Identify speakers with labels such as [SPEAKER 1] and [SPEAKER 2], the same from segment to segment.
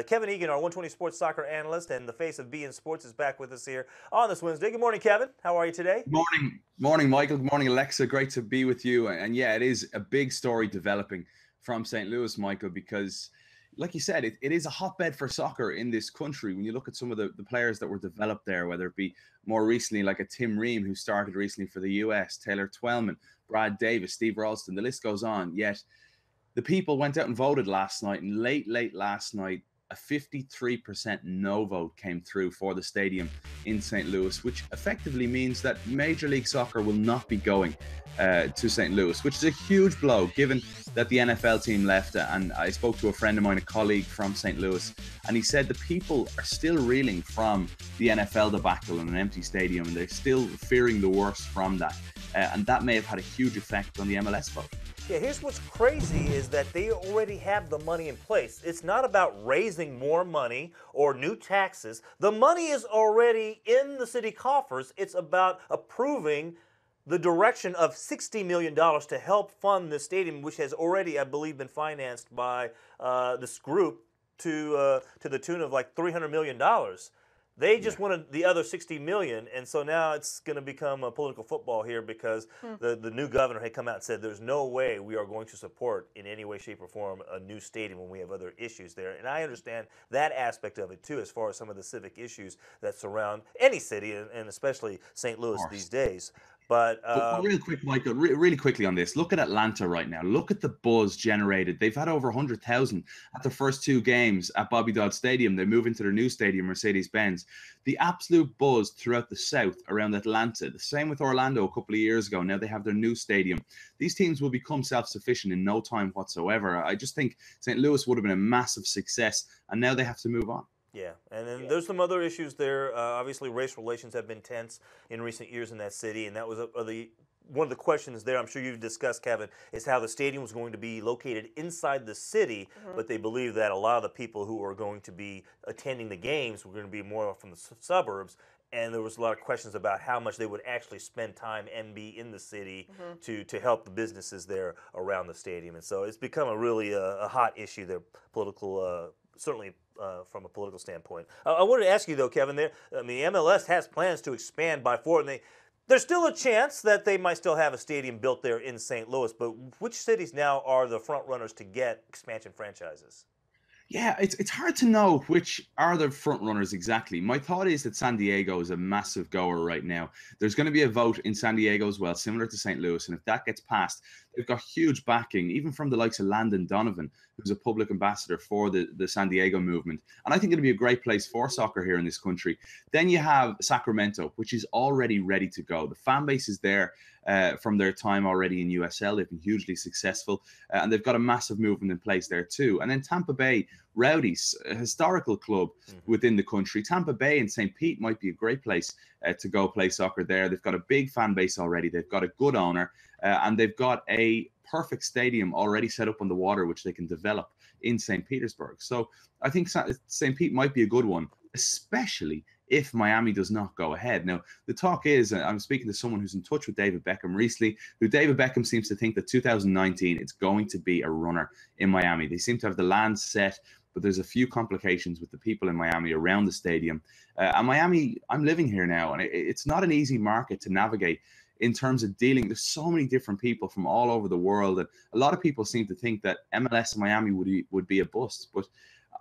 [SPEAKER 1] Kevin Egan, our 120 Sports Soccer analyst and the face of beIN Sports, is back with us here on this Wednesday. Good morning, Kevin. How are you today?
[SPEAKER 2] Morning, Michael. Good morning, Alexa. Great to be with you. And yeah, it is a big story developing from St. Louis, Michael, because like you said, it is a hotbed for soccer in this country. When you look at some of the players that were developed there, whether it be more recently like a Tim Ream, who started recently for the US, Taylor Twellman, Brad Davis, Steve Ralston, the list goes on. Yet the people went out and voted last night, and late last night, a 53% no vote came through for the stadium in St. Louis, which effectively means that Major League Soccer will not be going to St. Louis, which is a huge blow given that the NFL team left. And I spoke to a friend of mine, a colleague from St. Louis, and he said the people are still reeling from the NFL debacle in an empty stadium, and they're still fearing the worst from that. And that may have had a huge effect on the MLS vote.
[SPEAKER 1] Yeah, here's what's crazy is that they already have the money in place. It's not about raising more money or new taxes. The money is already in the city coffers. It's about approving the direction of $60 million to help fund the stadium, which has already, I believe, been financed by this group to the tune of like $300 million. They just wanted the other $60 million, and so now it's going to become a political football here because the new governor had come out and said there's no way we are going to support in any way, shape, or form a new stadium when we have other issues there. And I understand that aspect of it too, as far as some of the civic issues that surround any city, and especially St. Louis these days. But
[SPEAKER 2] real quick, Michael, really quickly on this. Look at Atlanta right now. Look at the buzz generated. They've had over 100,000 at the first two games at Bobby Dodd Stadium. They move into their new stadium, Mercedes-Benz. The absolute buzz throughout the South around Atlanta. The same with Orlando a couple of years ago. Now they have their new stadium. These teams will become self-sufficient in no time whatsoever. I just think St. Louis would have been a massive success, and now they have to move on.
[SPEAKER 1] Yeah, and then there's some other issues there. Obviously, race relations have been tense in recent years in that city, and that was one of the questions there. I'm sure you've discussed, Kevin, is how the stadium was going to be located inside the city, but they believe that a lot of the people who are going to be attending the games were going to be more from the suburbs. And there was a lot of questions about how much they would actually spend time and be in the city to help the businesses there around the stadium. And so it's become a really a hot issue there, political, certainly from a political standpoint. I wanted to ask you, though, Kevin, MLS has plans to expand by 4, and there's still a chance that they might still have a stadium built there in St. Louis, but which cities now are the front runners to get expansion franchises?
[SPEAKER 2] Yeah, it's hard to know which are the front runners exactly. My thought is that San Diego is a massive goer right now. There's going to be a vote in San Diego as well, similar to St. Louis, and if that gets passed, they've got huge backing, even from the likes of Landon Donovan, who's a public ambassador for the San Diego movement. And I think it'll be a great place for soccer here in this country. Then you have Sacramento, which is already ready to go. The fan base is there from their time already in USL. They've been hugely successful, and they've got a massive movement in place there too. And then Tampa Bay, Rowdies, a historical club within the country. Tampa Bay and St. Pete might be a great place to go play soccer there. They've got a big fan base already. They've got a good owner, and they've got a perfect stadium already set up on the water, which they can develop in St. Petersburg. So I think St. Pete might be a good one, especially if Miami does not go ahead. Now, the talk is, I'm speaking to someone who's in touch with David Beckham recently, who David Beckham seems to think that 2019, it's going to be a runner in Miami. They seem to have the land set, but there's a few complications with the people in Miami around the stadium. And Miami, I'm living here now, and it's not an easy market to navigate in terms of dealing. There's so many different people from all over the world, and a lot of people seem to think that MLS in Miami would be a bust. But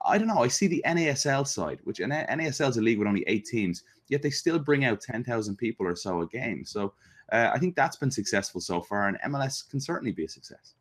[SPEAKER 2] I don't know. I see the NASL side, which NASL is a league with only 8 teams, yet they still bring out 10,000 people or so a game. So I think that's been successful so far, and MLS can certainly be a success.